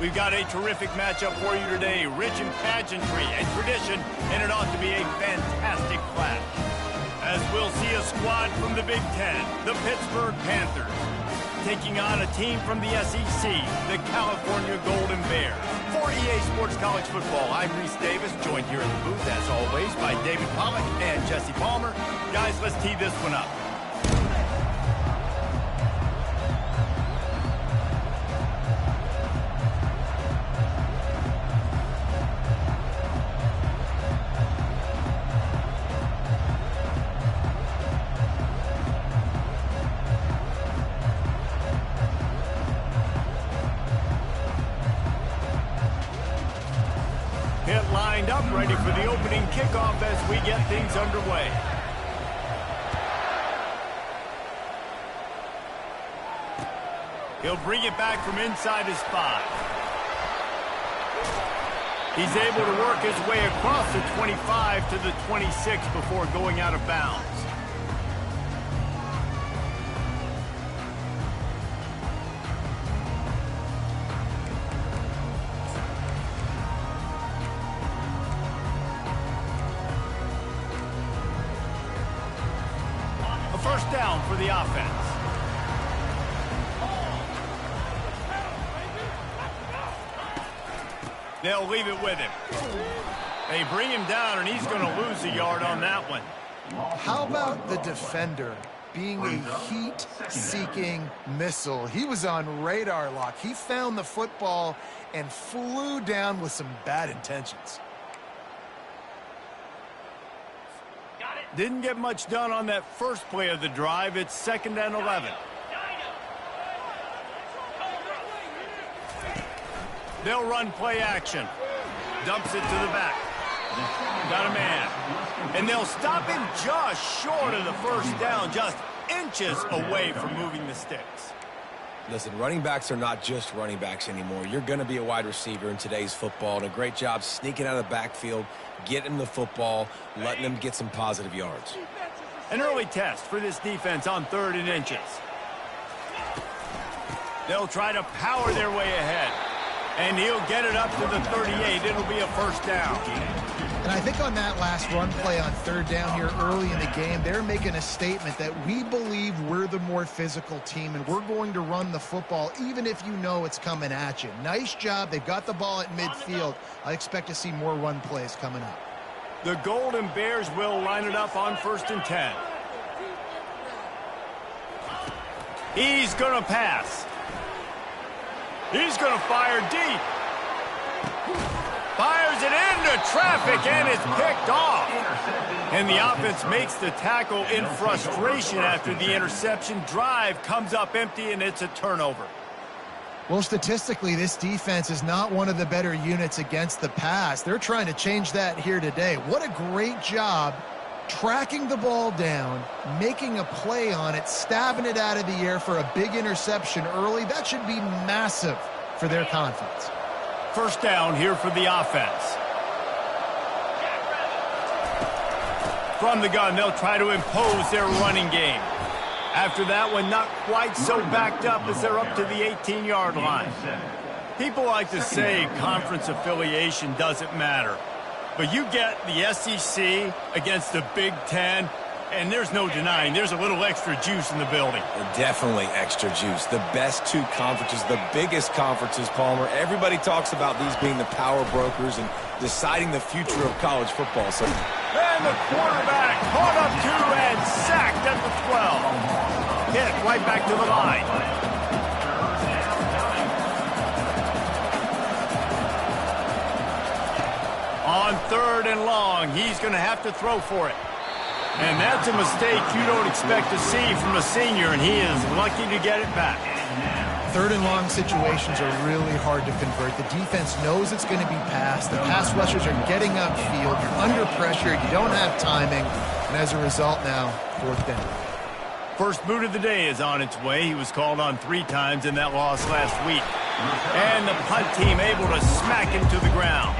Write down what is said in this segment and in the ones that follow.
We've got a terrific matchup for you today, rich in pageantry and tradition, and it ought to be a fantastic clash. As we'll see a squad from the Big Ten, the Pittsburgh Panthers, taking on a team from the SEC, the California Golden Bears. For EA Sports College Football, I'm Reese Davis, joined here in the booth, as always, by David Pollack and Jesse Palmer. Guys, let's tee this one up. Pitt lined up, ready for the opening kickoff as we get things underway. He'll bring it back from inside his 5. He's able to work his way across the 25 to the 26 before going out of bounds. First down for the offense. They'll leave it with him. They bring him down, and he's going to lose a yard on that one. How about the defender being a heat-seeking missile? He was on radar lock. He found the football and flew down with some bad intentions. Didn't get much done on that first play of the drive. It's 2nd and 11. They'll run play action. Dumps it to the back. Got a man. And they'll stop him just short of the first down, just inches away from moving the sticks. Listen, running backs are not just running backs anymore. You're going to be a wide receiver in today's football, and a great job sneaking out of the backfield, getting the football, letting them get some positive yards. An early test for this defense on 3rd and inches. They'll try to power their way ahead, and he'll get it up to the 38. It'll be a first down. And I think on that last run play on 3rd down here early in the game, they're making a statement that we believe we're the more physical team and we're going to run the football even if you know it's coming at you. Nice job. They've got the ball at midfield. I expect to see more run plays coming up. The Golden Bears will line it up on 1st and 10. He's going to pass. He's going to fire deep. Fires it into traffic, and it's picked off. And the offense makes the tackle in frustration after the interception. Drive comes up empty, and it's a turnover. Well, statistically, this defense is not one of the better units against the pass. They're trying to change that here today. What a great job tracking the ball down, making a play on it, stabbing it out of the air for a big interception early. That should be massive for their confidence. First down here for the offense. From the gun, they'll try to impose their running game. After that one, not quite so backed up as they're up to the 18-yard line. People like to say conference affiliation doesn't matter. But you get the SEC against the Big Ten, and there's no denying there's a little extra juice in the building. Definitely extra juice. The best 2 conferences, the biggest conferences, Palmer. Everybody talks about these being the power brokers and deciding the future of college football. So, and the quarterback caught up to and sacked at the 12. Hit right back to the line. On 3rd and long, he's going to have to throw for it. And that's a mistake you don't expect to see from a senior, and he is lucky to get it back. 3rd and long situations are really hard to convert. The defense knows it's going to be passed. The pass rushers are getting upfield. You're under pressure. You don't have timing. And as a result now, 4th down. First boot of the day is on its way. He was called on 3 times in that loss last week. And the punt team able to smack him to the ground.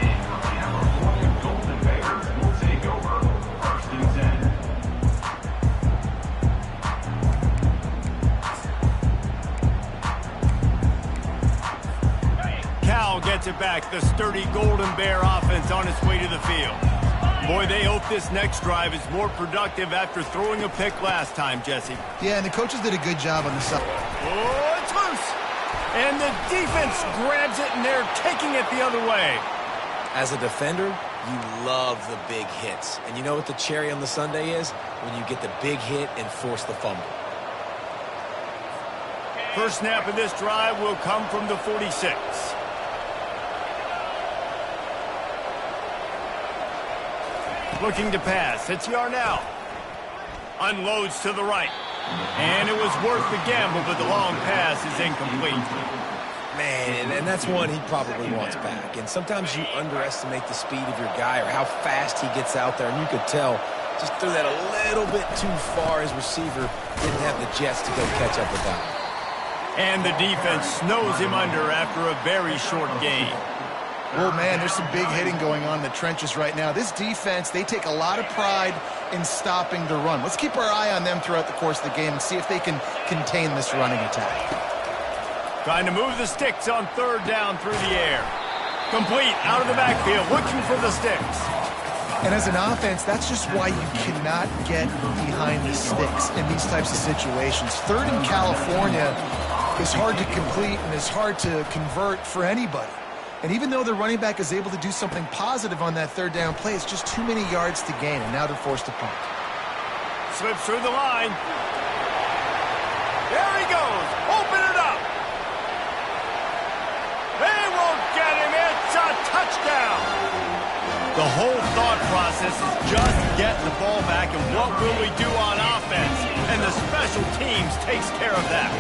Cal gets it back. The sturdy Golden Bear offense on its way to the field. Boy, they hope this next drive is more productive after throwing a pick last time, Jesse. Yeah, and the coaches did a good job on the side. Oh, it's loose. And the defense grabs it, and they're taking it the other way. As a defender, you love the big hits. And you know what the cherry on the sundae is? When you get the big hit and force the fumble. First snap of this drive will come from the 46. Looking to pass. It's Yarnell. Unloads to the right. And it was worth the gamble, but the long pass is incomplete. Man, and that's one he probably wants back. And sometimes you underestimate the speed of your guy or how fast he gets out there. And you could tell, just threw that a little bit too far. His receiver didn't have the jets to go catch up with that. And the defense snows him under after a very short gain. Oh, man, there's some big hitting going on in the trenches right now. This defense, they take a lot of pride in stopping the run. Let's keep our eye on them throughout the course of the game and see if they can contain this running attack. Trying to move the sticks on third down through the air. Complete out of the backfield, looking for the sticks. And as an offense, that's just why you cannot get behind the sticks in these types of situations. Third in California is hard to complete and is hard to convert for anybody. And even though the running back is able to do something positive on that third down play, it's just too many yards to gain, and now they're forced to punt. Slips through the line. There he goes. Open it up. They won't get him. It's a touchdown. The whole thought process is just getting the ball back, and what will we do on offense? And the special teams takes care of that.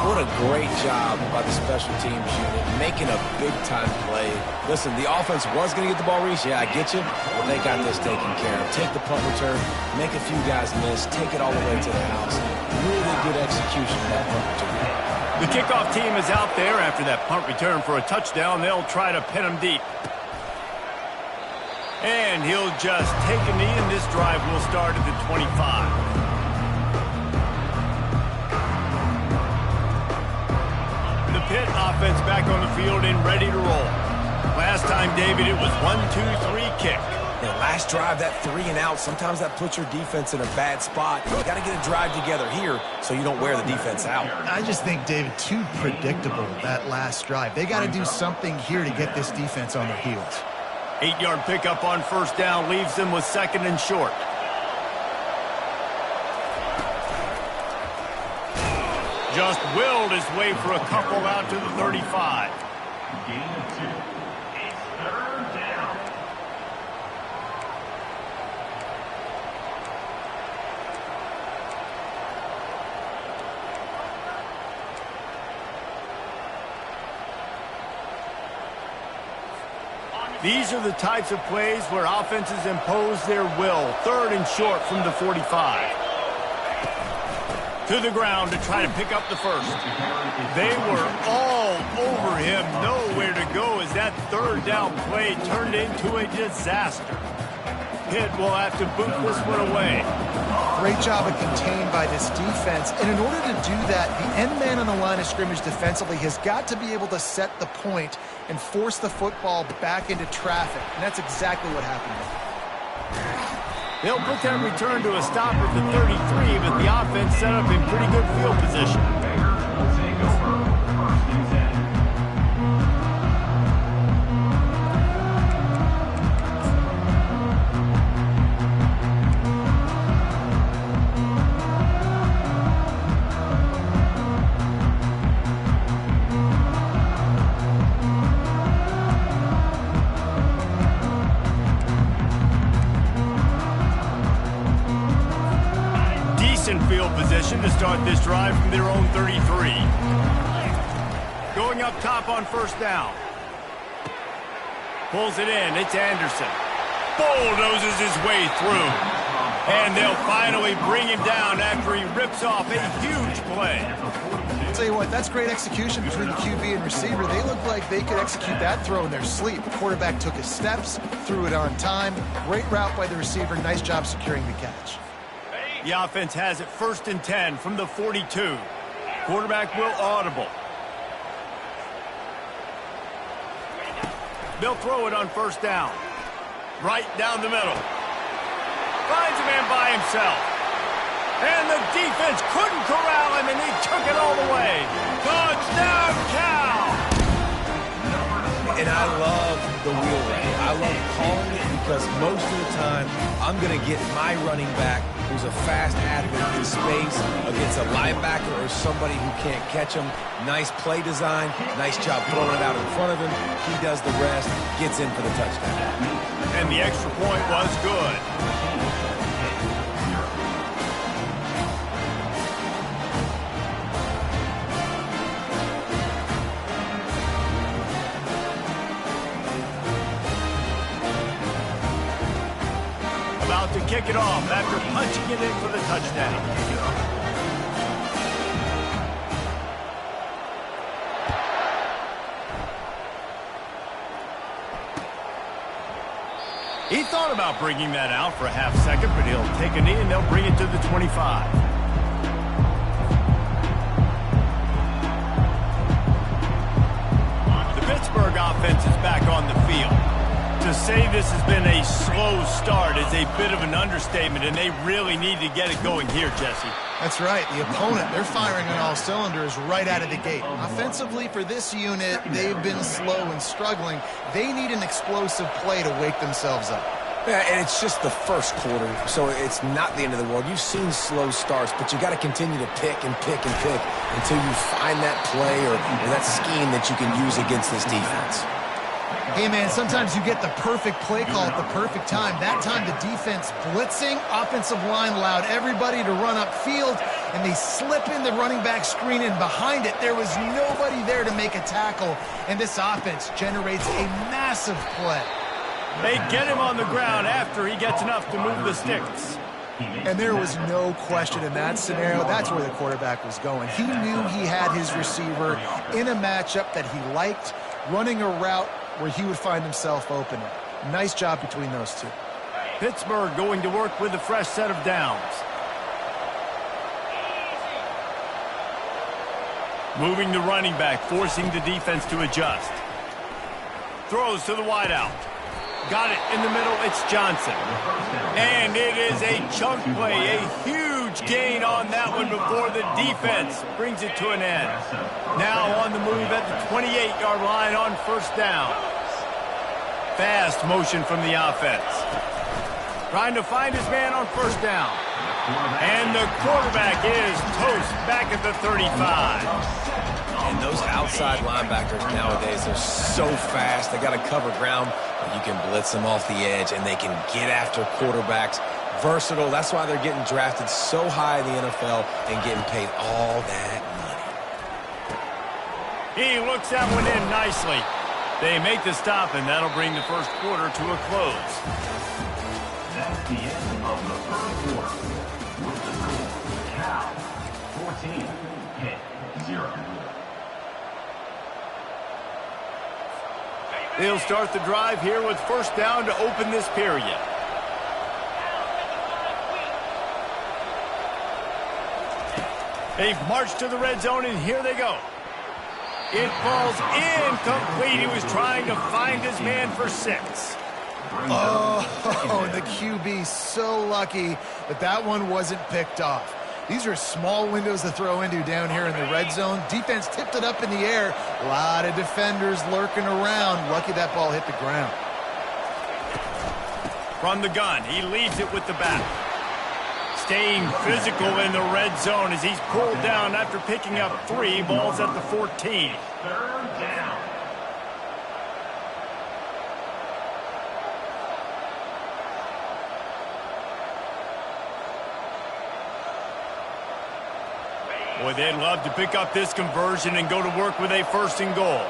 What a great job by the special teams unit, making a big-time play. Listen, the offense was going to get the ball reached. Yeah, I get you. But they got this taken care of. Take the punt return, make a few guys miss, take it all the way to the house. Really good execution of that punt return. The kickoff team is out there after that punt return for a touchdown. They'll try to pin him deep. And he'll just take a knee, and this drive will start at the 25. The Pitt offense back on the field and ready to roll. Last time, David, it was 1-2-3 kick. Yeah, last drive, that 3 and out, sometimes that puts your defense in a bad spot. You got to get a drive together here so you don't wear the defense out. I just think, David, too predictable, that last drive. They got to do something here to get this defense on their heels. 8-yard pickup on first down leaves them with second and short. Just willed his way for a couple out to the 35. Gain of 2. It's third down. These are the types of plays where offenses impose their will. Third and short from the 45. To the ground to try to pick up the first. They were all over him. Nowhere to go as that third down play turned into a disaster. Pitt will have to boot this one away. Great job of contained by this defense. And in order to do that, the end man on the line of scrimmage defensively has got to be able to set the point and force the football back into traffic. And that's exactly what happened. They'll put that return to a stop at the 33, but the offense set up in pretty good field position. Will take over. First and 10. Field position to start this drive from their own 33. Going up top on first down. Pulls it in. It's Anderson. Bulldozes his way through. And they'll finally bring him down after he rips off a huge play. I'll tell you what, that's great execution between the QB and receiver. They look like they could execute that throw in their sleep. The quarterback took his steps, threw it on time. Great route by the receiver. Nice job securing the catch. The offense has it first and 10 from the 42. Quarterback will audible. They'll throw it on first down. Right down the middle. Finds a man by himself. And the defense couldn't corral him, and he took it all the way. Touchdown, Cal! And I love the wheel route. I love calling it because most of the time, I'm going to get my running back who's a fast athlete in space against a linebacker or somebody who can't catch him. Nice play design, nice job throwing it out in front of him. He does the rest, gets in for the touchdown. And the extra point was good. About to kick it off after punching it in for the touchdown. He thought about bringing that out for a half second, but he'll take a knee and they'll bring it to the 25. The Pittsburgh offense is back on the field. To say this has been a slow start is a bit of an understatement, and they really need to get it going here, Jesse. That's right. The opponent, they're firing on all cylinders right out of the gate. Offensively, for this unit, they've been slow and struggling. They need an explosive play to wake themselves up. Yeah, and it's just the first quarter, so it's not the end of the world. You've seen slow starts, but you got to continue to pick and pick and pick until you find that play or that scheme that you can use against this defense. Hey, man, sometimes you get the perfect play call at the perfect time. That time the defense blitzing, offensive line allowed everybody to run upfield, and they slip in the running back screen, and behind it there was nobody there to make a tackle, and this offense generates a massive play. They get him on the ground after he gets enough to move the sticks. And there was no question in that scenario. That's where the quarterback was going. He knew he had his receiver in a matchup that he liked, running a route where he would find himself open. Nice job between those two. Pittsburgh going to work with a fresh set of downs. Moving the running back, forcing the defense to adjust. Throws to the wideout. Got it in the middle, it's Johnson. And it is a chunk play, a huge gain on that one before the defense brings it to an end. Now on the move at the 28-yard line on first down. Fast motion from the offense. Trying to find his man on first down. And the quarterback is toast back at the 35. And those outside linebackers nowadays are so fast. They got to cover ground. You can blitz them off the edge, and they can get after quarterbacks. Versatile. That's why they're getting drafted so high in the NFL and getting paid all that money. He looks that one in nicely. They make the stop, and that'll bring the first quarter to a close. That's the end of the first quarter. With the score, Cal 14, Pitt 0. They'll start the drive here with first down to open this period. They've marched to the red zone, and here they go. It falls incomplete. He was trying to find his man for 6. Oh, the QB so lucky that that one wasn't picked off. These are small windows to throw into down here in the red zone. Defense tipped it up in the air. A lot of defenders lurking around. Lucky that ball hit the ground. From the gun, he leads it with the back. Staying physical in the red zone as he's pulled down after picking up 3 balls at the 14. Third down. Boy, they'd love to pick up this conversion and go to work with a 1st and goal.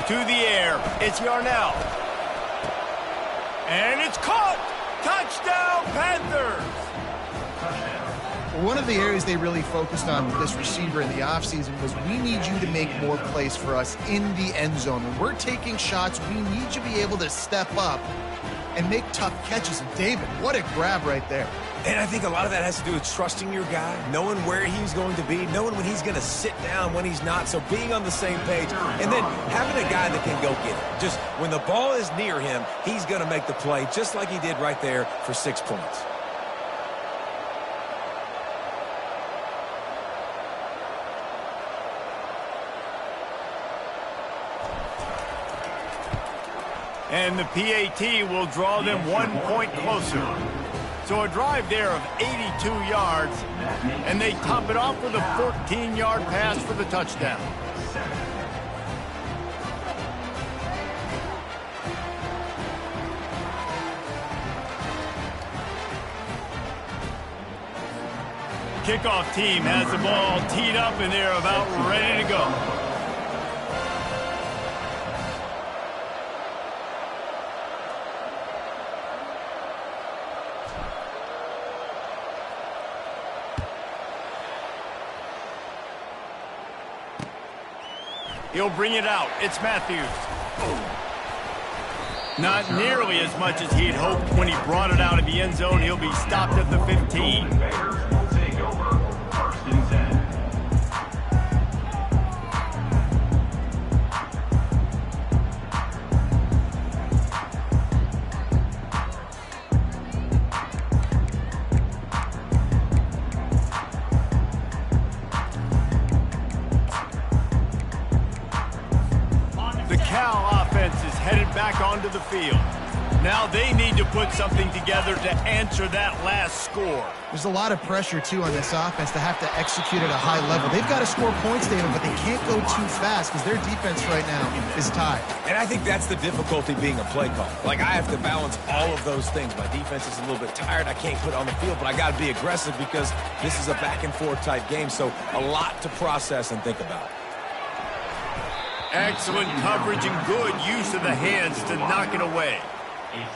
To the air, it's Yarnell. And it's caught! Touchdown, Panthers! One of the areas they really focused on with this receiver in the offseason was we need you to make more plays for us in the end zone. When we're taking shots, we need you to be able to step up and make tough catches. And David, what a grab right there. And I think a lot of that has to do with trusting your guy, knowing where he's going to be, knowing when he's going to sit down, when he's not. So being on the same page, and then having a guy that can go get it. Just when the ball is near him, he's going to make the play, just like he did right there for 6 points. And the PAT will draw them 1 point closer. So a drive there of 82 yards, and they top it off with a 14-yard pass for the touchdown. Kickoff team has the ball teed up, and they're about ready to go. He'll bring it out. It's Matthews. Not nearly as much as he'd hoped when he brought it out of the end zone. He'll be stopped at the 15. Will take over 1st and 10. Back onto the field. Now they need to put something together to answer that last score. There's a lot of pressure, too, on this offense to have to execute at a high level. They've got to score points, David, but they can't go too fast because their defense right now is tied. And I think that's the difficulty being a play caller. Like, I have to balance all of those things. My defense is a little bit tired. I can't put it on the field, but I got to be aggressive because this is a back-and-forth type game, so a lot to process and think about. Excellent coverage and good use of the hands to knock it away.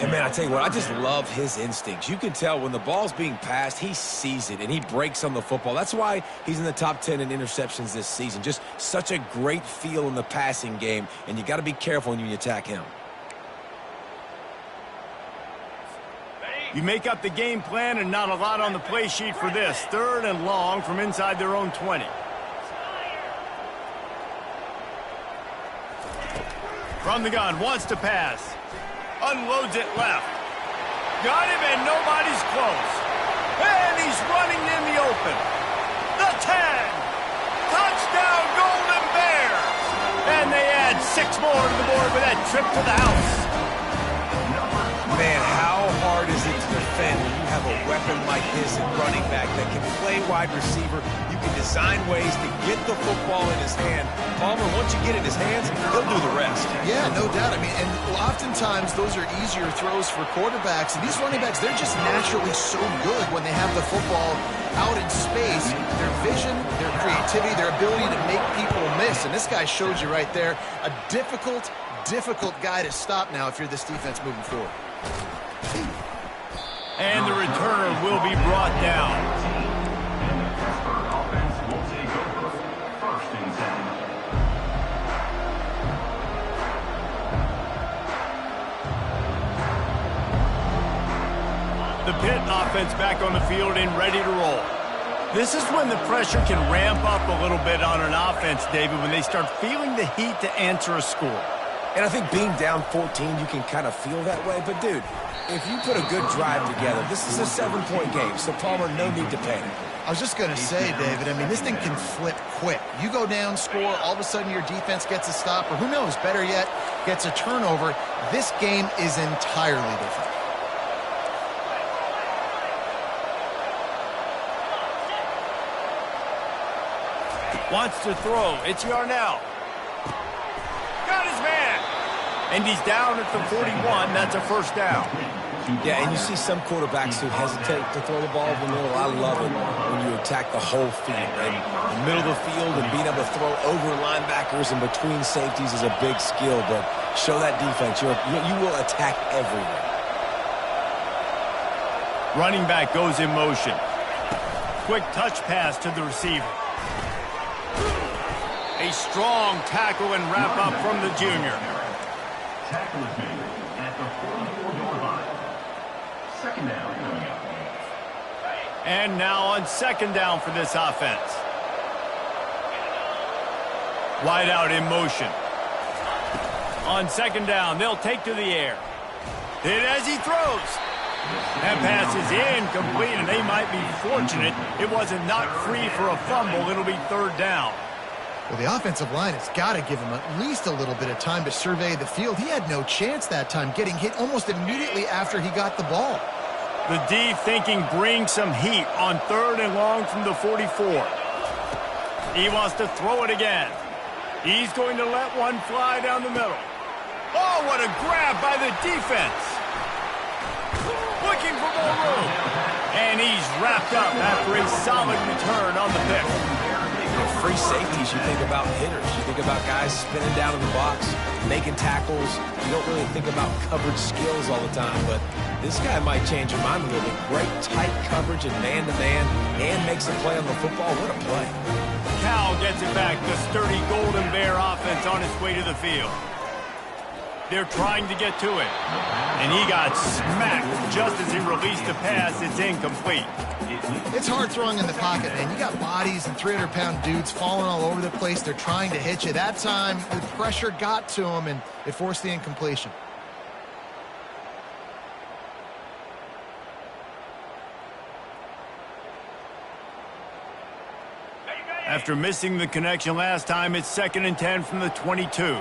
And, man, I tell you what, I just love his instincts. You can tell when the ball's being passed, he sees it, and he breaks on the football. That's why he's in the top 10 in interceptions this season. Just such a great feel in the passing game, and you got to be careful when you attack him. You make up the game plan and not a lot on the play sheet for this. 3rd and long from inside their own 20. From the gun, wants to pass. Unloads it left. Got him and nobody's close. And he's running in the open. The 10. Touchdown Golden Bears. And they add 6 more to the board with that trip to the house. Man, how hard is it to defend when you have a weapon like this at running back that can play wide receiver? You can design ways to get the football in his hand. Palmer, once you get it in his hands, he'll do the rest. Yeah, no doubt. I mean, and oftentimes those are easier throws for quarterbacks. And these running backs, they're just naturally so good when they have the football out in space. Their vision, their creativity, their ability to make people miss. And this guy showed you right there a difficult guy to stop now if you're this defense moving forward. And the returner will be brought down. And the Pittsburgh offense will take over 1st and 10. The Pitt offense back on the field and ready to roll. This is when the pressure can ramp up a little bit on an offense, David, when they start feeling the heat to answer a score. And I think being down 14, you can kind of feel that way. But, dude, if you put a good drive together, this is a 7-point game, so Palmer, no need to panic. I was just going to say, David, I mean, this thing can flip quick. You go down, score, all of a sudden your defense gets a stop, or who knows, better yet, gets a turnover. This game is entirely different. Wants to throw. It's Yarnell. Got his man. And he's down at the 41. That's a 1st down. Yeah, and you see some quarterbacks who hesitate to throw the ball in the middle. I love it when you attack the whole field. And the middle of the field and being able to throw over linebackers and between safeties is a big skill. But show that defense. You will attack everywhere. Running back goes in motion. Quick touch pass to the receiver. A strong tackle and wrap up from the junior. Tackle is made at the 44-yard line. 2nd down coming up. And now on second down for this offense. Wide out in motion. On second down, they'll take to the air. Hit as he throws. That pass is incomplete, and they might be fortunate it wasn't knocked free for a fumble. It'll be third down. Well, the offensive line has got to give him at least a little bit of time to survey the field. He had no chance that time, getting hit almost immediately after he got the ball. The D thinking bring some heat on third and long from the 44. He wants to throw it again. He's going to let one fly down the middle. Oh, what a grab by the defense. Looking for more room. And he's wrapped up after a solid return on the pick. For free safeties, you think about hitters. You think about guys spinning down in the box, making tackles. You don't really think about coverage skills all the time, but this guy might change your mind a little bit. Great tight coverage and man-to-man, and makes a play on the football. What a play. Cal gets it back. The sturdy Golden Bear offense on its way to the field. They're trying to get to it. And he got smacked just as he released the pass. It's incomplete. It's hard throwing in the pocket, man. You got bodies and 300-pound dudes falling all over the place. They're trying to hit you. That time, the pressure got to him, and it forced the incompletion. After missing the connection last time, it's 2nd and 10 from the 22.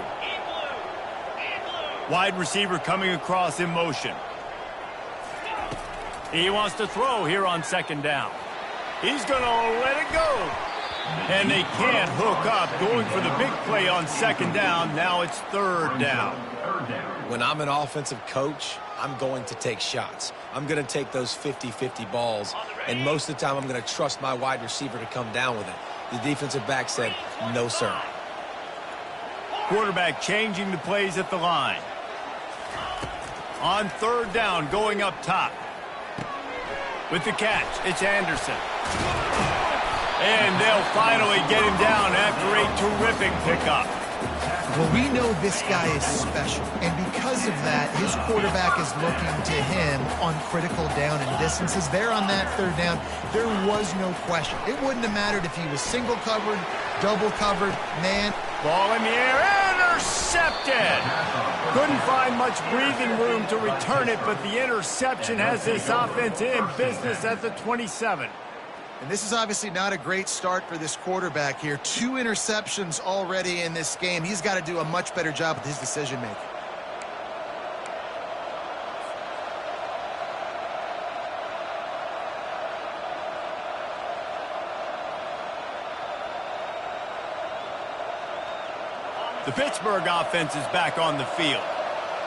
Wide receiver coming across in motion. He wants to throw here on second down. He's going to let it go. And they can't hook up. Going for the big play on second down. Now it's third down. When I'm an offensive coach, I'm going to take shots. I'm going to take those 50-50 balls. And most of the time, I'm going to trust my wide receiver to come down with it. The defensive back said, no, sir. Quarterback changing the plays at the line. On third down, going up top. With the catch, it's Anderson. And they'll finally get him down after a terrific pickup. Well, we know this guy is special, and because of that, his quarterback is looking to him on critical down and distances. There on that third down, there was no question. It wouldn't have mattered if he was single covered, double covered, man. Ball in the air, intercepted! Couldn't find much breathing room to return it, but the interception has this offense in business at the 27. And this is obviously not a great start for this quarterback here. 2 interceptions already in this game. He's got to do a much better job with his decision-making. The Pittsburgh offense is back on the field.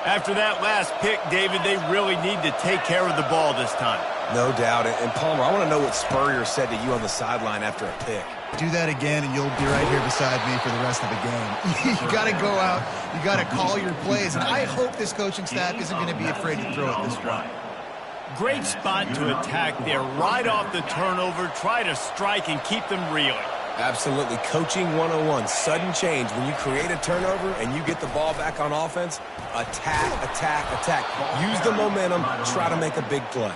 After that last pick, David, they really need to take care of the ball this time. No doubt. And Palmer, I want to know what Spurrier said to you on the sideline after a pick. Do that again, and you'll be right here beside me for the rest of the game. You got to go out. You got to call your plays. And I hope this coaching staff isn't going to be afraid to throw it this way. Great spot to attack there. Right off the turnover, try to strike and keep them reeling. Absolutely. Coaching 101. Sudden change. When you create a turnover and you get the ball back on offense, attack, attack, attack. Use the momentum. Try to make a big play.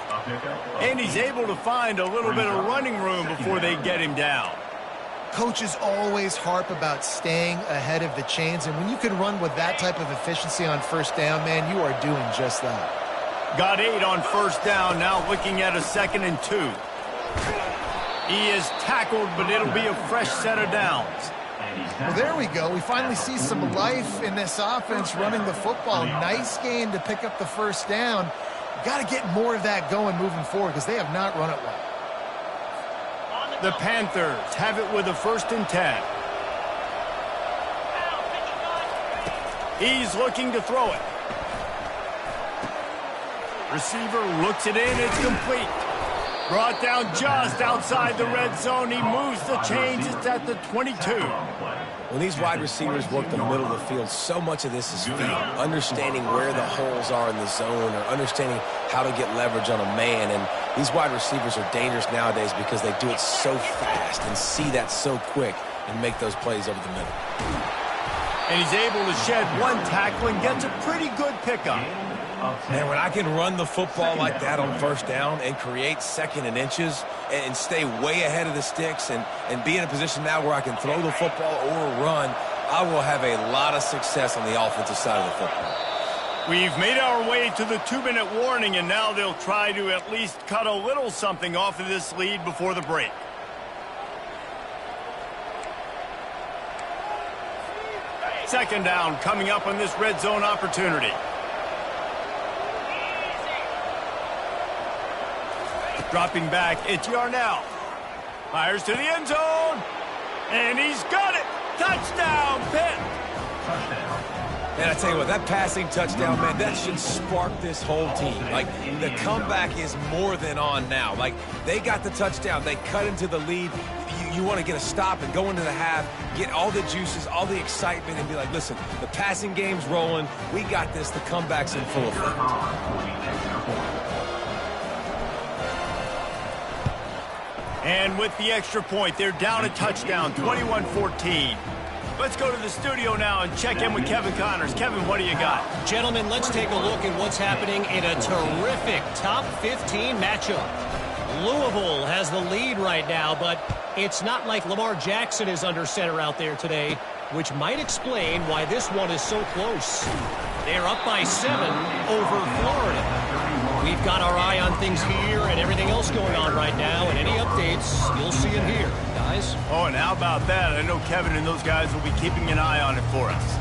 And he's able to find a little bit of running room before they get him down. Coaches always harp about staying ahead of the chains, and when you can run with that type of efficiency on first down, man, you are doing just that. Got 8 on first down, now looking at a 2nd and 2. He is tackled, but it'll be a fresh set of downs. Well, there we go. We finally see some life in this offense running the football. Nice game to pick up the first down. Got to get more of that going moving forward because they have not run it well. The Panthers have it with a 1st and 10. He's looking to throw it. Receiver looks it in. It's complete. Brought down just outside the red zone. He moves the chains. It's at the 22. When these wide receivers work the middle of the field, so much of this is feel. Understanding where the holes are in the zone or understanding how to get leverage on a man. And these wide receivers are dangerous nowadays because they do it so fast and see that so quick and make those plays over the middle. And he's able to shed one tackle and gets a pretty good pickup. And when I can run the football like that on first down and create 2nd and inches and stay way ahead of the sticks and be in a position now where I can throw the football or run, I will have a lot of success on the offensive side of the football. We've made our way to the 2-minute warning, and now they'll try to at least cut a little something off of this lead before the break. Second down coming up on this red zone opportunity. Dropping back, it's Yarnell. Fires to the end zone. And he's got it. Touchdown, Pitt. And I tell you what, that passing touchdown, man, that should spark this whole team. Like, the comeback is more than on now. Like, they got the touchdown. They cut into the lead. You want to get a stop and go into the half, get all the juices, all the excitement, and be like, listen, the passing game's rolling. We got this. The comeback's in full effect. And with the extra point, they're down a touchdown, 21-14. Let's go to the studio now and check in with Kevin Connors. Kevin, what do you got? Gentlemen, let's take a look at what's happening in a terrific top 15 matchup. Louisville has the lead right now, but it's not like Lamar Jackson is under center out there today, which might explain why this one is so close. They're up by 7 over Florida. We've got our eye on things here and everything else going on right now, and any updates, you'll see them here, guys. Oh, and how about that? I know Kevin and those guys will be keeping an eye on it for us.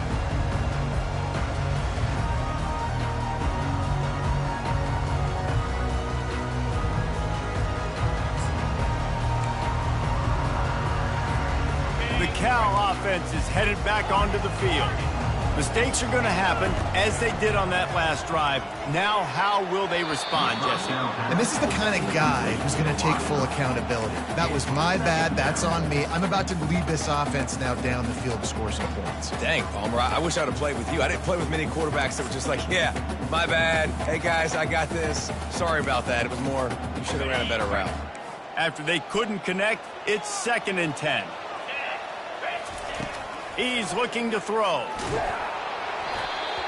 The Cal offense is headed back onto the field. Mistakes are going to happen, as they did on that last drive. Now, how will they respond, Jesse? And this is the kind of guy who's going to take full accountability. That was my bad. That's on me. I'm about to lead this offense now down the field to score some points. Dang, Palmer, I wish I would have played with you. I didn't play with many quarterbacks that were just like, yeah, my bad. Hey, guys, I got this. Sorry about that. It was more, you should have ran a better route. After they couldn't connect, it's 2nd and 10. He's looking to throw.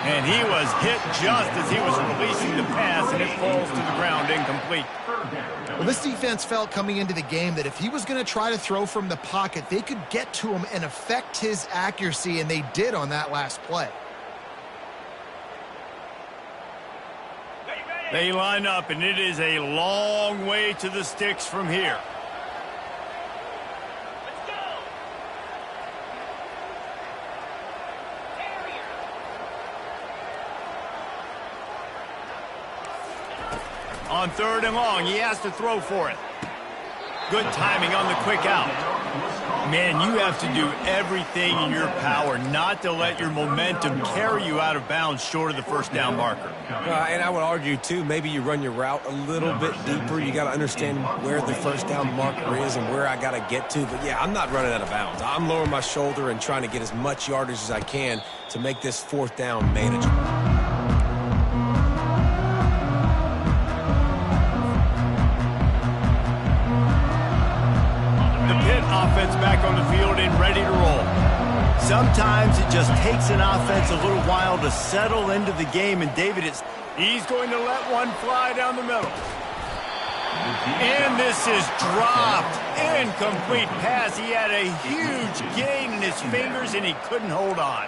And he was hit just as he was releasing the pass, and it falls to the ground incomplete. Well, this defense felt coming into the game that if he was going to try to throw from the pocket, they could get to him and affect his accuracy, and they did on that last play. They line up, and it is a long way to the sticks from here. On 3rd and long, he has to throw for it. Good timing on the quick out. Man, you have to do everything in your power not to let your momentum carry you out of bounds short of the first down marker. And I would argue, too, maybe you run your route a little bit deeper. You got to understand where the first down marker is and where I got to get to. But, yeah, I'm not running out of bounds. I'm lowering my shoulder and trying to get as much yardage as I can to make this 4th down manageable. Offense back on the field and ready to roll. Sometimes it just takes an offense a little while to settle into the game, and David, he's going to let one fly down the middle. And this is dropped. Incomplete pass. He had a huge gain in his fingers, and he couldn't hold on.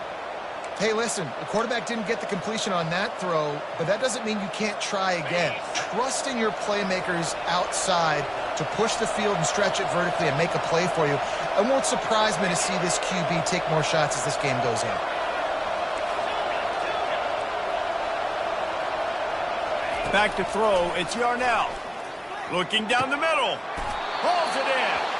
Hey, listen, the quarterback didn't get the completion on that throw, but that doesn't mean you can't try again. Trust in your playmakers outside to push the field and stretch it vertically and make a play for you. It won't surprise me to see this QB take more shots as this game goes on. Back to throw, it's Yarnell. Looking down the middle. Hauls it in.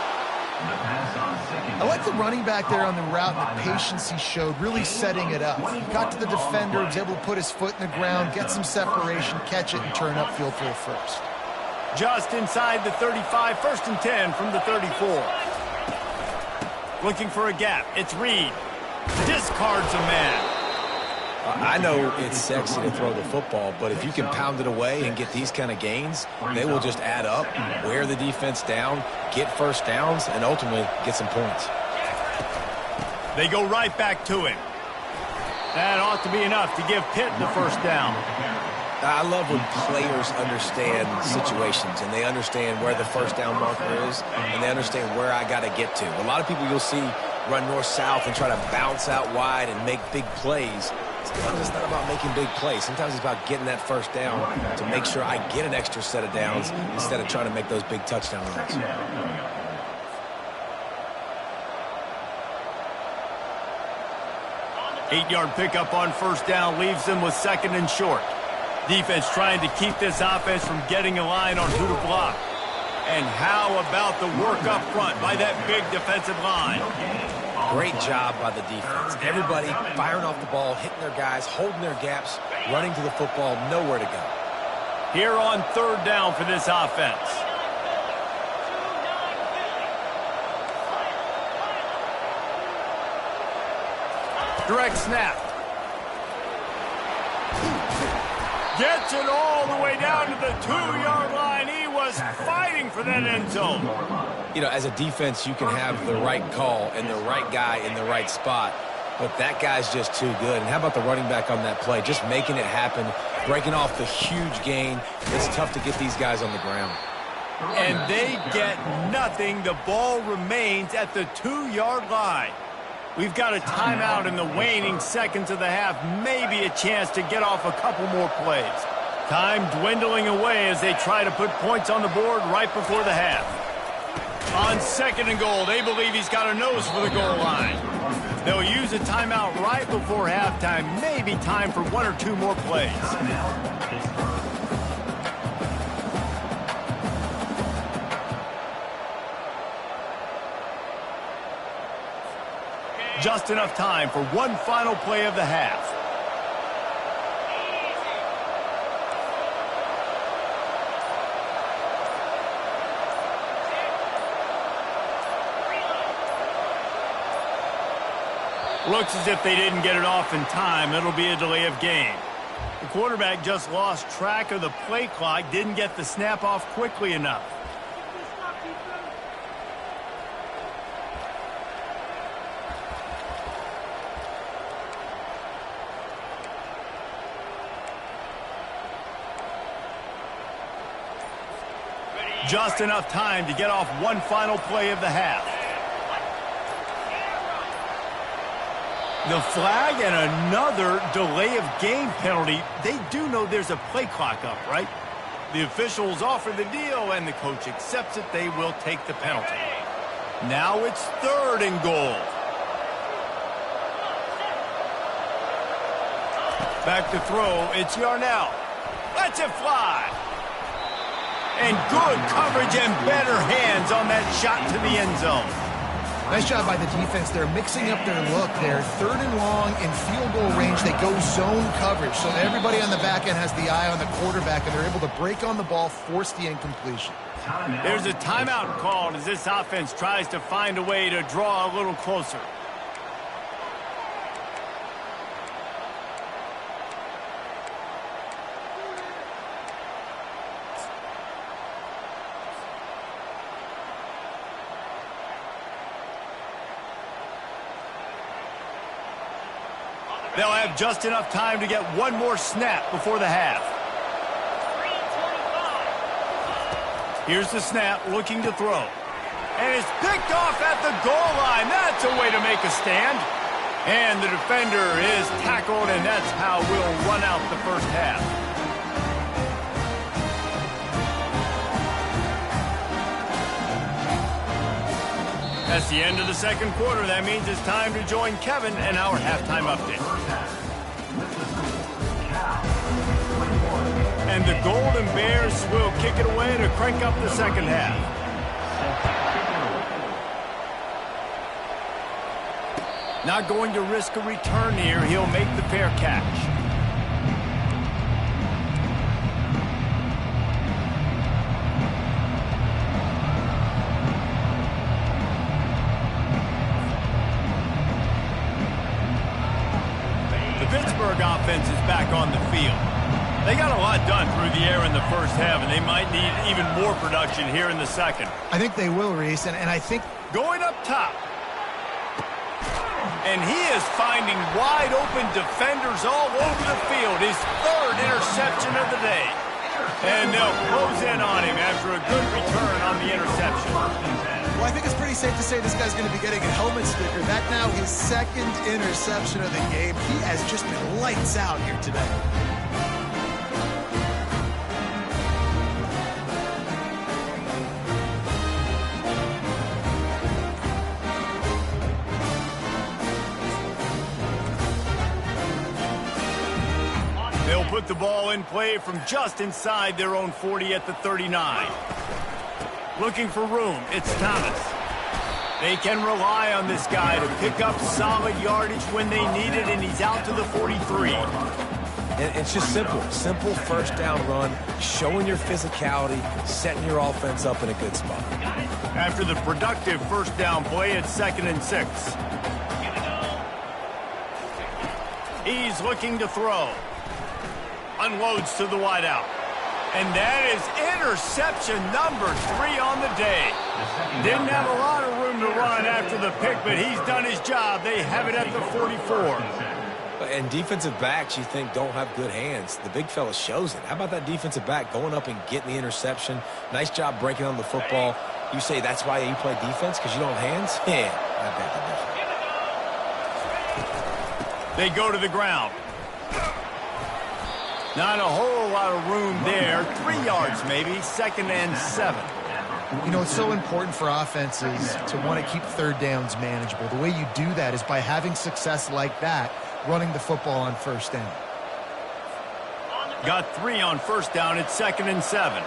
I like the running back there on the route and the patience he showed, really setting it up. He got to the defender, was able to put his foot in the ground, get some separation, catch it, and turn upfield for a first. Just inside the 35, 1st and 10 from the 34. Looking for a gap, it's Reed. Discards a man. I know it's sexy to throw the football, but if you can pound it away and get these kind of gains, they will just add up, wear the defense down, get first downs, and ultimately get some points. They go right back to him. That ought to be enough to give Pitt the first down. I love when players understand situations and they understand where the first down marker is and they understand where I got to get to. A lot of people you'll see run north-south and try to bounce out wide and make big plays. Sometimes it's not about making big plays. Sometimes it's about getting that first down to make sure I get an extra set of downs instead of trying to make those big touchdown runs. 8-yard pickup on first down leaves them with 2nd and short. Defense trying to keep this offense from getting a line on who to block. And how about the work up front by that big defensive line? Great job by the defense. Everybody firing off the ball, hitting their guys, holding their gaps, running to the football, nowhere to go. Here on 3rd down for this offense. Direct snap. Gets it all the way down to the 2-yard line. He was fighting for that end zone. You know, as a defense, you can have the right call and the right guy in the right spot, but that guy's just too good. And how about the running back on that play? Just making it happen, breaking off the huge gain. It's tough to get these guys on the ground. And they get nothing. The ball remains at the 2-yard line. We've got a timeout in the waning seconds of the half. Maybe a chance to get off a couple more plays. Time dwindling away as they try to put points on the board right before the half. On 2nd and goal, they believe he's got a nose for the goal line. They'll use a timeout right before halftime. Maybe time for 1 or 2 more plays. Just enough time for one final play of the half. Looks as if they didn't get it off in time. It'll be a delay of game. The quarterback just lost track of the play clock, didn't get the snap off quickly enough. Just enough time to get off one final play of the half. The flag and another delay of game penalty. They do know there's a play clock up, right? The officials offer the deal, and the coach accepts it. They will take the penalty. Now it's 3rd and goal. Back to throw. It's Yarnell. Lets it fly. And good coverage and better hands on that shot to the end zone. Nice job by the defense. They're mixing up their look. They're 3rd and long in field goal range. They go zone coverage. So everybody on the back end has the eye on the quarterback, and they're able to break on the ball, force the incompletion. There's a timeout called as this offense tries to find a way to draw a little closer. They'll have just enough time to get one more snap before the half. Here's the snap, looking to throw. And it's picked off at the goal line. That's a way to make a stand. And the defender is tackled, and that's how we'll run out the first half. That's the end of the second quarter. That means it's time to join Kevin and our halftime update. And the Golden Bears will kick it away to crank up the second half. Not going to risk a return here. He'll make the fair catch. Offense is back on the field. They got a lot done through the air in the first half, and they might need even more production here in the second. I think they will, Reese, and I think... Going up top. And he is finding wide-open defenders all over the field. His third interception of the day. And they'll close in on him after a good return on the interception. Well, I think it's pretty safe to say this guy's going to be getting a helmet sticker. That now his second interception of the game. He has just been lights out here today. They'll put the ball in play from just inside their own 40 at the 39. Looking for room, it's Thomas. They can rely on this guy to pick up solid yardage when they need it, and he's out to the 43. And it's just simple. Simple first down run, showing your physicality, setting your offense up in a good spot. After the productive first down play, it's 2nd and 6. He's looking to throw. Unloads to the wideout. And that is interception number 3 on the day. Didn't have a lot of room to run after the pick, but he's done his job. They have it at the 44. And defensive backs, you think, don't have good hands. The big fella shows it. How about that defensive back going up and getting the interception? Nice job breaking on the football. You say that's why you play defense, because you don't have hands? Yeah, I bet the difference. They go to the ground. Not a whole lot of room there. 3 yards maybe. 2nd and 7. You know, it's so important for offenses to want to keep third downs manageable. The way you do that is by having success like that, running the football on first down. Got 3 on first down. It's 2nd and 7.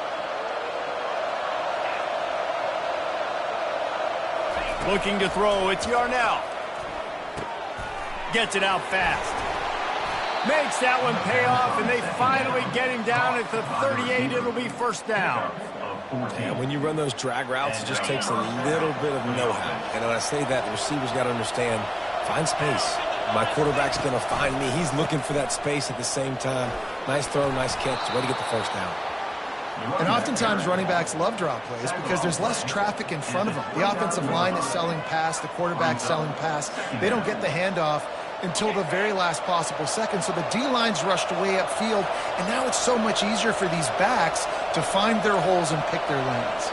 Looking to throw. It's Yarnell. Gets it out fast. Makes that one pay off, and they finally get him down at the 38. It'll be first down. Yeah, when you run those drag routes, it just takes a little bit of know-how. And when I say that, the receivers got to understand, find space. My quarterback's going to find me. He's looking for that space at the same time. Nice throw, nice catch. Way to get the first down. And oftentimes running backs love draw plays because there's less traffic in front of them. The offensive line is selling pass, the quarterback's selling pass. They don't get the handoff until the very last possible second. So the D-line's rushed way upfield, and now it's so much easier for these backs to find their holes and pick their lanes.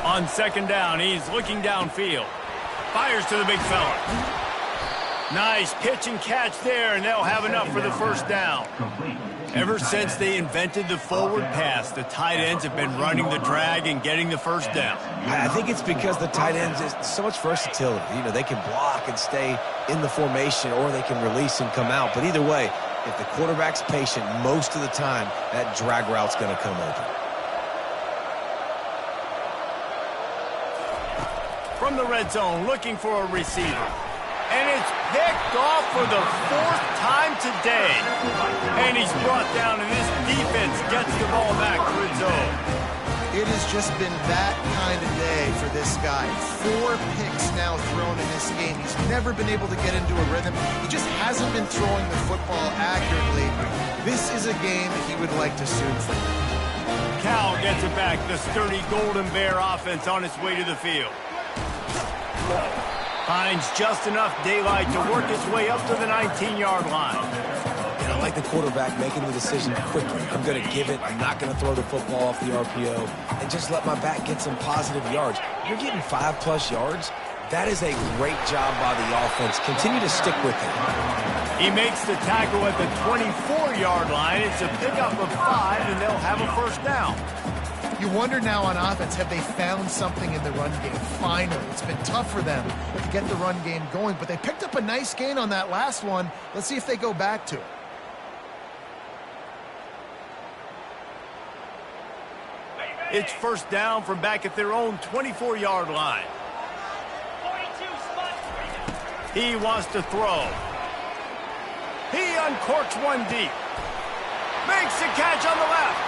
On 2nd down, he's looking downfield. Fires to the big fella. Nice pitch and catch there, and they'll have enough for the first down. Ever since they invented the forward pass, the tight ends have been running the drag and getting the first down. I think it's because the tight ends is so much versatility. You know, they can block and stay in the formation, or they can release and come out. But either way, if the quarterback's patient, most of the time, that drag route's going to come open. From the red zone, looking for a receiver. And it's picked off for the 4th time today. And he's brought down, and this defense gets the ball back to its own. It has just been that kind of day for this guy. 4 picks now thrown in this game. He's never been able to get into a rhythm. He just hasn't been throwing the football accurately. This is a game he would like to soon forget. Cal gets it back. The sturdy Golden Bear offense on its way to the field. Finds just enough daylight to work its way up to the 19-yard line. And I like the quarterback making the decision quickly. I'm going to give it. I'm not going to throw the football off the RPO and just let my back get some positive yards. You're getting 5+ yards. That is a great job by the offense. Continue to stick with him. He makes the tackle at the 24-yard line. It's a pickup of 5, and they'll have a first down. You wonder now on offense, have they found something in the run game? Finally, it's been tough for them to get the run game going, but they picked up a nice gain on that last one. Let's see if they go back to it. It's first down from back at their own 24-yard line. He wants to throw. He uncorks one deep. Makes the catch on the left.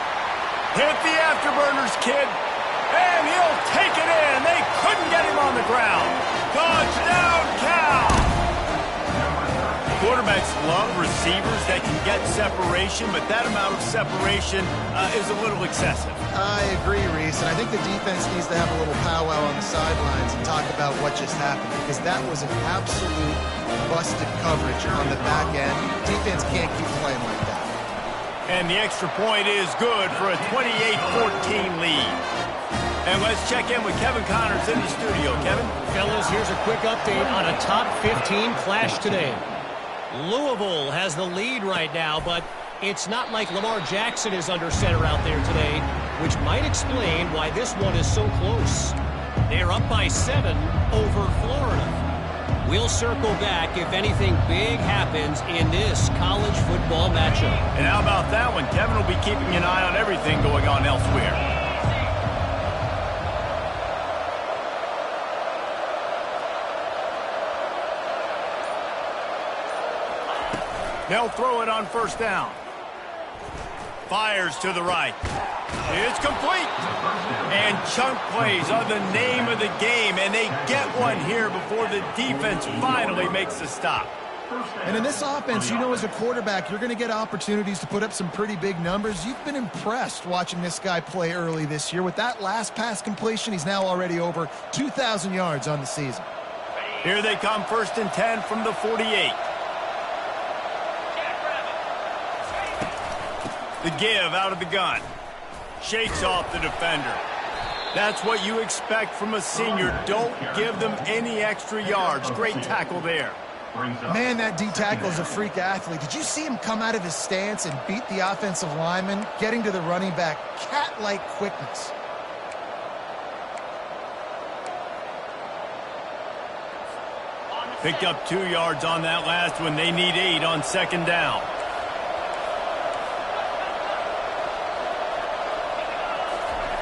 Hit the afterburners, kid. And he'll take it in. They couldn't get him on the ground. Touchdown, Cal. Quarterbacks love receivers that can get separation, but that amount of separation is a little excessive. I agree, Reese, and I think the defense needs to have a little powwow on the sidelines and talk about what just happened, because that was an absolute busted coverage on the back end. Defense can't keep playing like that. And the extra point is good for a 28-14 lead. And let's check in with Kevin Connors in the studio. Kevin? Fellas, here's a quick update on a top 15 clash today. Louisville has the lead right now, but it's not like Lamar Jackson is under center out there today, which might explain why this one is so close. They're up by 7 over Florida. We'll circle back if anything big happens in this college football matchup. And how about that one? Kevin will be keeping an eye on everything going on elsewhere. They'll throw it on first down. Fires to the right. It's complete. And chunk plays are the name of the game, and they get one here before the defense finally makes the stop. And in this offense, you know, as a quarterback, you're going to get opportunities to put up some pretty big numbers. You've been impressed watching this guy play early this year. With that last pass completion, he's now already over 2,000 yards on the season. Here they come, 1st and 10 from the 48. The give out of the gun. Shakes off the defender. That's what you expect from a senior. Don't give them any extra yards. Great tackle there. Man, that D-tackle is a freak athlete. Did you see him come out of his stance and beat the offensive lineman, getting to the running back? Cat-like quickness. Picked up 2 yards on that last one. They need 8 on 2nd down.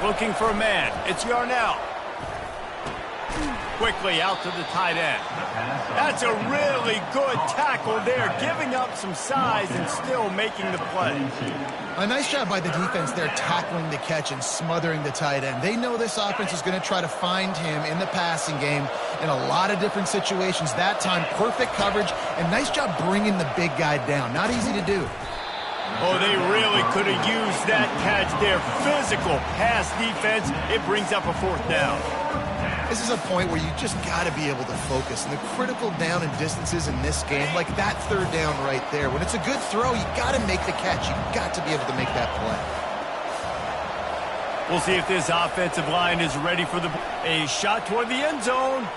Looking for a man. It's Yarnell. Quickly out to the tight end. That's a really good tackle there, giving up some size and still making the play. A nice job by the defense there, tackling the catch and smothering the tight end. They know this offense is going to try to find him in the passing game in a lot of different situations. That time, perfect coverage, and nice job bringing the big guy down. Not easy to do. Oh, they really could have used that catch there. Physical pass defense. It brings up a 4th down. This is a point where you just got to be able to focus. And the critical down and distances in this game, like that 3rd down right there, when it's a good throw, you got to make the catch. You got to be able to make that play. We'll see if this offensive line is ready for a shot toward the end zone.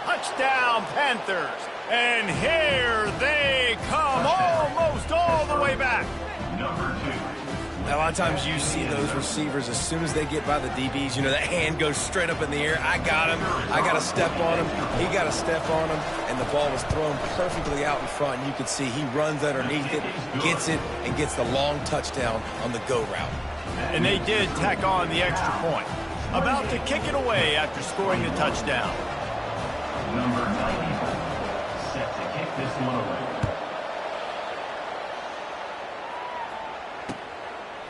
Touchdown, Panthers. And here they come, almost all the way back. Number 2. A lot of times you see those receivers, as soon as they get by the DBs, you know, that hand goes straight up in the air. I got him. I got to step on him. He got to step on him. And the ball was thrown perfectly out in front. And you can see he runs underneath it, gets it, and gets the long touchdown on the go route. And they did tack on the extra point. About to kick it away after scoring the touchdown. Number 94. Set to kick this one away.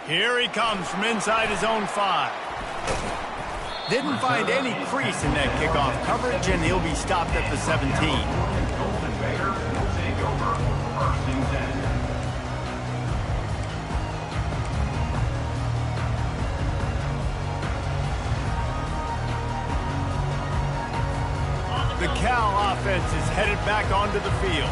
Here he comes from inside his own 5. Didn't find any crease in that kickoff coverage, and he'll be stopped at the 17. Colton Baker will take over 1st and 10. The Cal offense is headed back onto the field.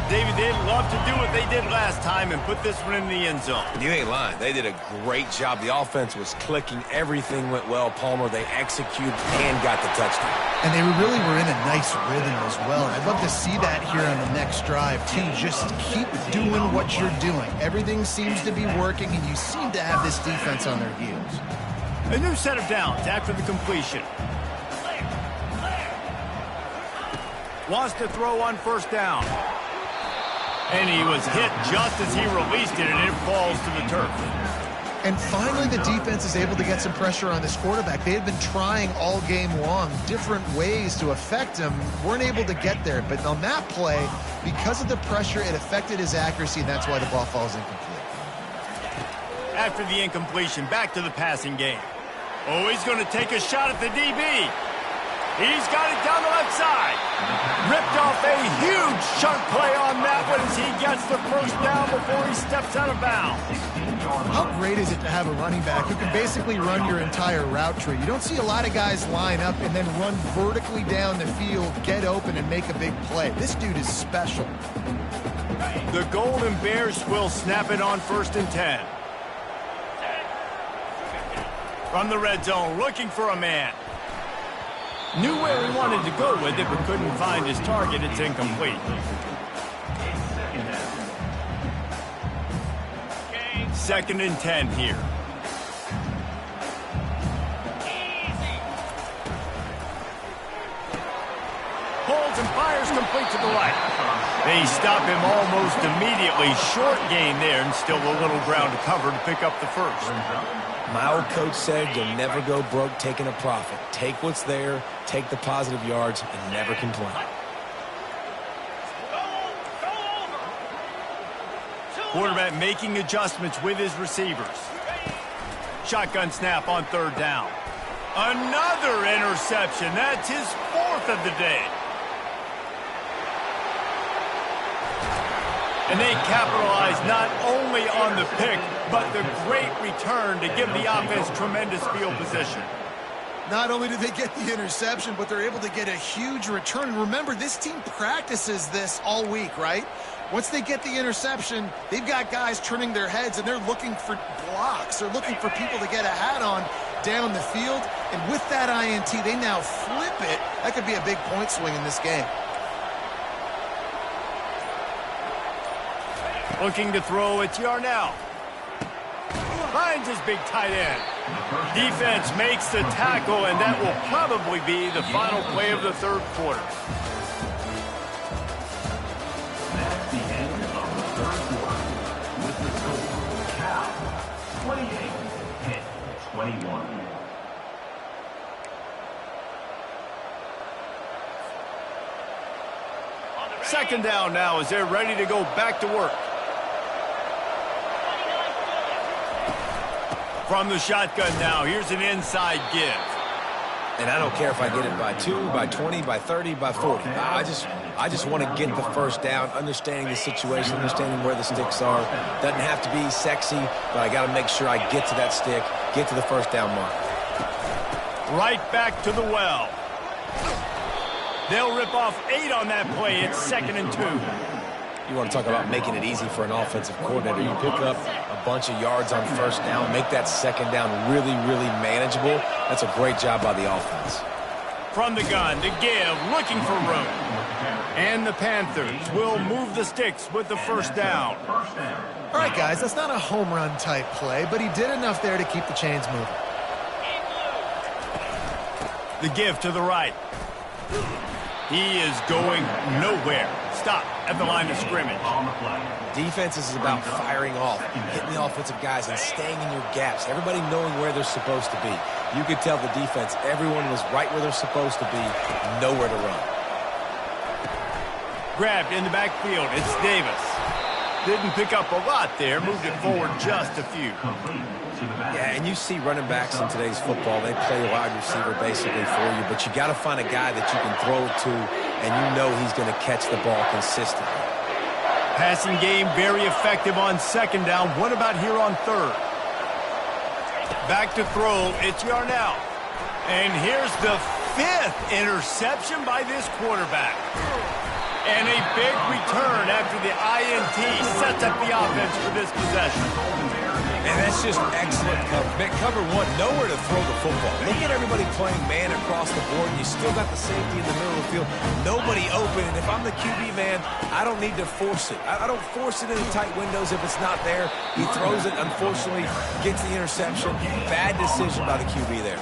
David, they'd love to do what they did last time and put this one in the end zone. You ain't lying. They did a great job. The offense was clicking. Everything went well. Palmer, they executed and got the touchdown. And they really were in a nice rhythm as well. And I'd love to see that here on the next drive, too. Just keep doing what you're doing. Everything seems to be working, and you seem to have this defense on their heels. A new set of downs after the completion. Wants to throw on 1st down. And he was hit just as he released it, and it falls to the turf. And finally, the defense is able to get some pressure on this quarterback. They had been trying all game long different ways to affect him. Weren't able to get there. But on that play, because of the pressure, it affected his accuracy, and that's why the ball falls incomplete. After the incompletion, back to the passing game. Oh, he's going to take a shot at the DB. He's got it down the left side. Ripped off a huge chunk play on that one as he gets the first down before he steps out of bounds. How great is it to have a running back who can basically run your entire route tree? You don't see a lot of guys line up and then run vertically down the field, get open, and make a big play. This dude is special. The Golden Bears will snap it on 1st and 10. From the red zone, looking for a man. Knew where he wanted to go with it, but couldn't find his target. It's incomplete. 2nd and 10 here. Holds and fires complete to the right. They stop him almost immediately. Short gain there, and still a little ground to cover to pick up the first. My old coach said you'll never go broke taking a profit. Take what's there, take the positive yards, and never complain. Quarterback making adjustments with his receivers. Shotgun snap on 3rd down. Another interception. That's his 4th of the day. And they capitalize not only on the pick, but the great return to give the offense tremendous field position. Not only do they get the interception, but they're able to get a huge return. Remember, this team practices this all week, right? Once they get the interception, they've got guys turning their heads, and they're looking for blocks. They're looking for people to get a hat on down the field. And with that INT, they now flip it. That could be a big point swing in this game. Looking to throw, it's Yarnell. Finds his big tight end. Defense makes the tackle, and that will probably be the final play of the 3rd quarter. That's the end of the 3rd quarter. With the score, Cal 28, Pitt 21. Second down now as they're ready to go back to work. From the shotgun now, here's an inside give. And I don't care if I get it by 2, by 20, by 30, by 40. I just want to get the first down, understanding the situation, understanding where the sticks are. Doesn't have to be sexy, but I got to make sure I get to that stick, get to the first down mark. Right back to the well. They'll rip off 8 on that play. It's 2nd and 2. You want to talk about making it easy for an offensive coordinator. You pick up a bunch of yards on 1st down, make that 2nd down really, really manageable. That's a great job by the offense. From the gun to give, looking for room. And the Panthers will move the sticks with the 1st down. All right, guys, that's not a home run type play, but he did enough there to keep the chains moving. The give to the right. He is going nowhere. Stop at the line of scrimmage. Defense is about firing off, hitting the offensive guys, and staying in your gaps. Everybody knowing where they're supposed to be. You could tell the defense, everyone was right where they're supposed to be, nowhere to run. Grabbed in the backfield. It's Davis. Didn't pick up a lot there. Moved it forward just a few. Yeah, and you see running backs in today's football, they play wide receiver basically for you, but you got to find a guy that you can throw it to, and you know he's going to catch the ball consistently. Passing game very effective on 2nd down. What about here on 3rd? Back to throw. It's Yarnell. And here's the 5th interception by this quarterback. And a big return after the INT sets up the offense for this possession. And that's just excellent cover. Cover 1, nowhere to throw the football. Look at everybody playing man across the board. You still got the safety in the middle of the field. Nobody open. And if I'm the QB man, I don't need to force it. I don't force it into tight windows if it's not there. He throws it, unfortunately, gets the interception. Bad decision by the QB there.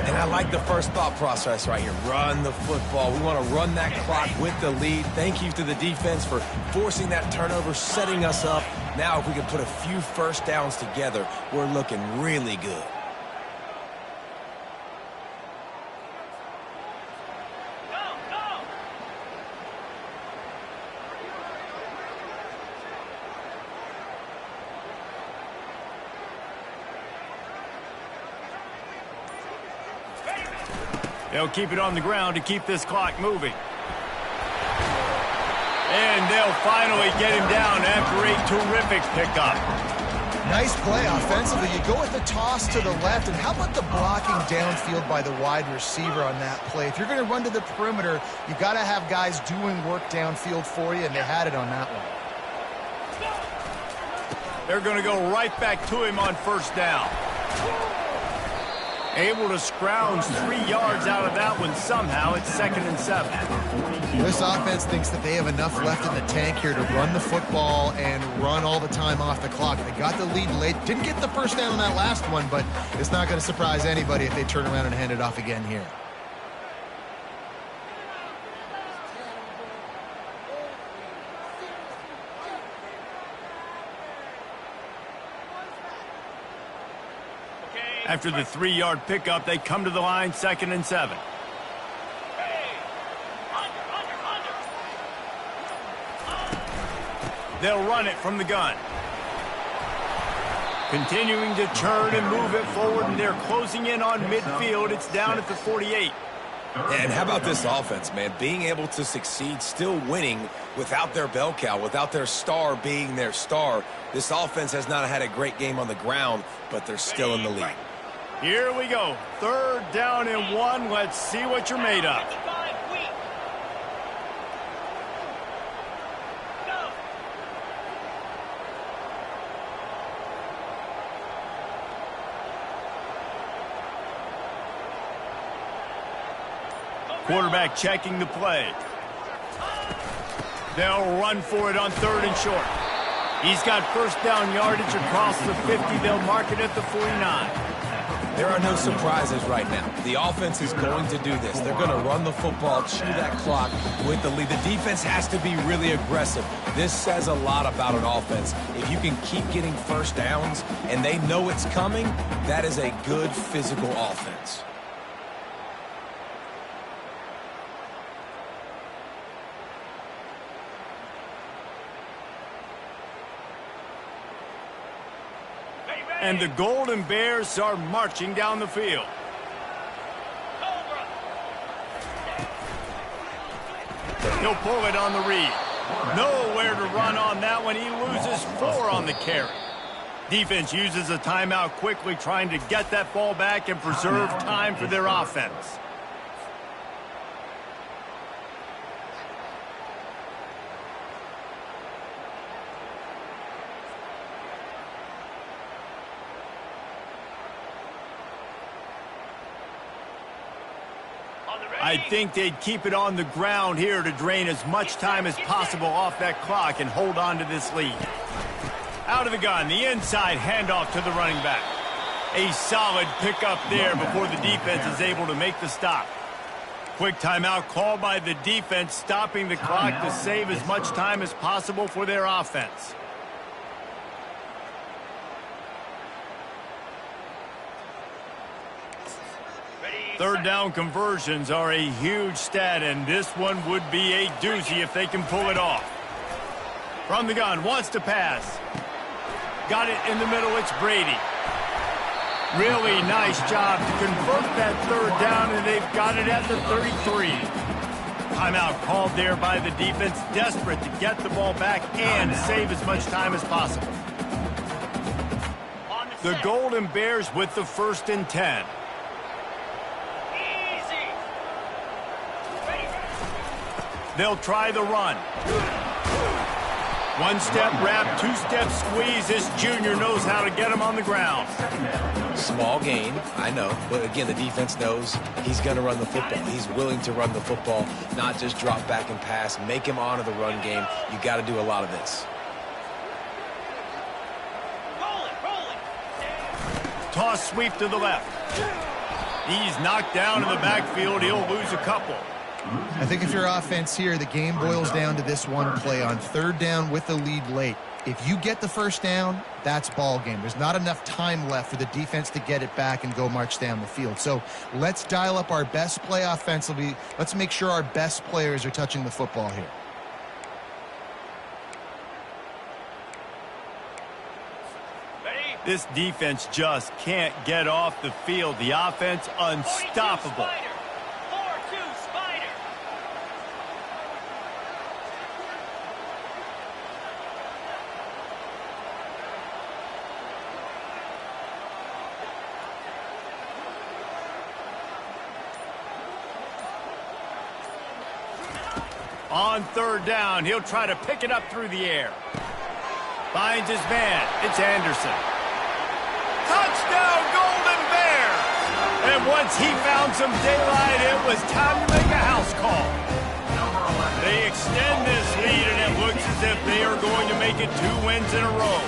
And I like the first thought process right here. Run the football. We want to run that clock with the lead. Thank you to the defense for forcing that turnover, setting us up. Now if we can put a few 1st downs together, we're looking really good. They'll keep it on the ground to keep this clock moving. And they'll finally get him down after a terrific pickup. Nice play offensively. You go with the toss to the left, and how about the blocking downfield by the wide receiver on that play? If you're going to run to the perimeter, you got to have guys doing work downfield for you, and they had it on that one. They're going to go right back to him on first down. Able to scrounge 3 yards out of that one somehow. It's 2nd and 7. This offense thinks that they have enough left in the tank here to run the football and run all the time off the clock. They got the lead late. Didn't get the first down on that last one, but it's not going to surprise anybody if they turn around and hand it off again here. After the 3-yard pickup, they come to the line, 2nd and 7. They'll run it from the gun. Continuing to turn and move it forward, and they're closing in on midfield. It's down at the 48. And how about this offense, man? Being able to succeed, still winning without their bell cow, without their star being their star. This offense has not had a great game on the ground, but they're still in the lead. Here we go. 3rd down and 1. Let's see what you're made of. Quarterback checking the play. They'll run for it on 3rd and short. He's got first down yardage across the 50. They'll mark it at the 49. There are no surprises right now. The offense is going to do this. They're going to run the football, chew that clock with the lead. The defense has to be really aggressive. This says a lot about an offense. If you can keep getting first downs and they know it's coming, that is a good physical offense. And the Golden Bears are marching down the field. He'll pull it on the read. Nowhere to run on that one. He loses 4 on the carry. Defense uses a timeout quickly, trying to get that ball back and preserve time for their offense. I think they'd keep it on the ground here to drain as much time as possible off that clock and hold on to this lead. Out of the gun, the inside handoff to the running back. A solid pickup there before the defense is able to make the stop. Quick timeout called by the defense, stopping the clock to save as much time as possible for their offense. Third down conversions are a huge stat, and this one would be a doozy if they can pull it off. From the gun, wants to pass. Got it in the middle, it's Brady. Really nice job to convert that 3rd down, and they've got it at the 33. Timeout called there by the defense, desperate to get the ball back and save as much time as possible. The Golden Bears with the 1st and 10. They'll try the run. 1-step wrap, 2-step squeeze. This junior knows how to get him on the ground. Small gain, I know. But again, the defense knows he's going to run the football. He's willing to run the football, not just drop back and pass. Make him honor the run game. You got to do a lot of this. Toss sweep to the left. He's knocked down in the backfield. He'll lose a couple. I think if you're offense here, the game boils down to this one play on 3rd down with the lead late. If you get the first down, that's ball game. There's not enough time left for the defense to get it back and go march down the field. So let's dial up our best play offensively. Let's make sure our best players are touching the football here. This defense just can't get off the field. The offense unstoppable. On third down, he'll try to pick it up through the air. Finds his man. It's Anderson. Touchdown, Golden Bears! And once he found some daylight, it was time to make a house call. They extend this lead, and it looks as if they are going to make it 2 wins in a row.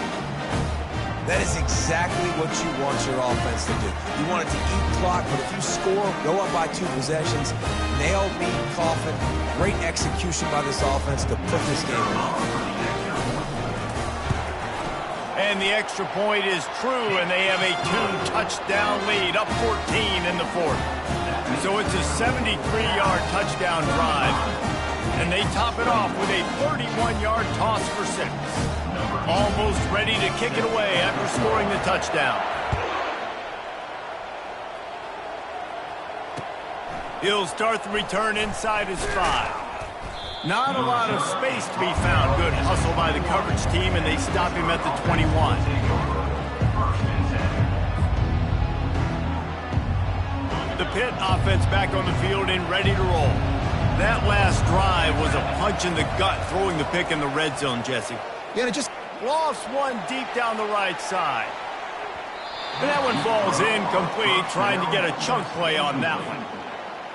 That is exactly what you want your offense to do. You want it to eat clock, but if you score, go up by 2 possessions, nail, beat, coffin. Great execution by this offense to put this game away. And the extra point is true, and they have a 2-touchdown lead, up 14 in the 4th. So it's a 73-yard touchdown drive, and they top it off with a 31-yard toss for 6. Almost ready to kick it away after scoring the touchdown. He'll start the return inside his 5. Not a lot of space to be found. Good hustle by the coverage team, and they stop him at the 21. The Pitt offense back on the field and ready to roll. That last drive was a punch in the gut, throwing the pick in the red zone, Jesse. Yeah, it just Lofts one deep down the right side. And that one falls incomplete, trying to get a chunk play on that one.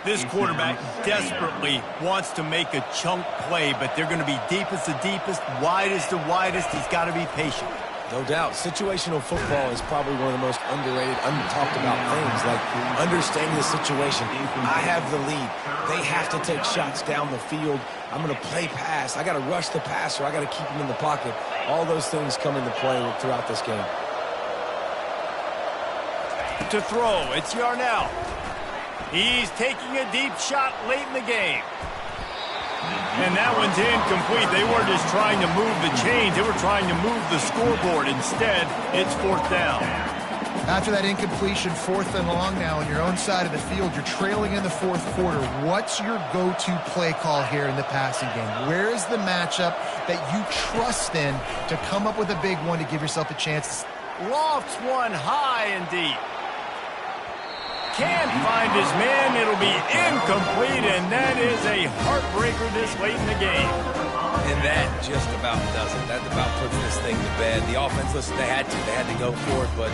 This quarterback desperately wants to make a chunk play, but they're going to be deepest the deepest, widest the widest. He's got to be patient. No doubt. Situational football is probably one of the most underrated, untalked about things, like understanding the situation. I have the lead. They have to take shots down the field. I'm going to play pass. I got to rush the passer. I got to keep him in the pocket. All those things come into play throughout this game. To throw, it's Yarnell. He's taking a deep shot late in the game. And that one's incomplete. They weren't just trying to move the chains. They were trying to move the scoreboard. Instead, it's 4th down. After that incompletion, 4th and long now on your own side of the field, you're trailing in the 4th quarter. What's your go-to play call here in the passing game? Where is the matchup that you trust in to come up with a big one to give yourself a chance? Lofts one high and deep. Can't find his man. It'll be incomplete, and that is a heartbreaker this late in the game. And that just about does it. That about puts this thing to bed. The offense, listen, they had to go for it, but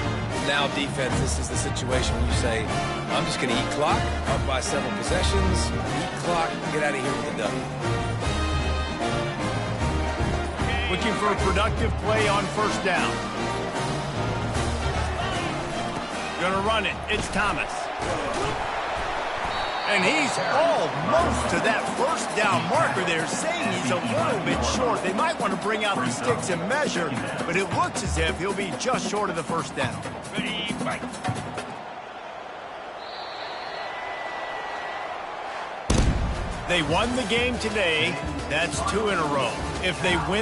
now defense, this is the situation where you say, I'm just going to eat clock, up by several possessions, eat clock, get out of here with a W. Looking for a productive play on 1st down. Gonna run it. It's Thomas. And he's almost to that 1st down marker there, saying he's a little bit short. They might want to bring out the sticks and measure, but it looks as if he'll be just short of the 1st down. They won the game today. That's 2 in a row. If they win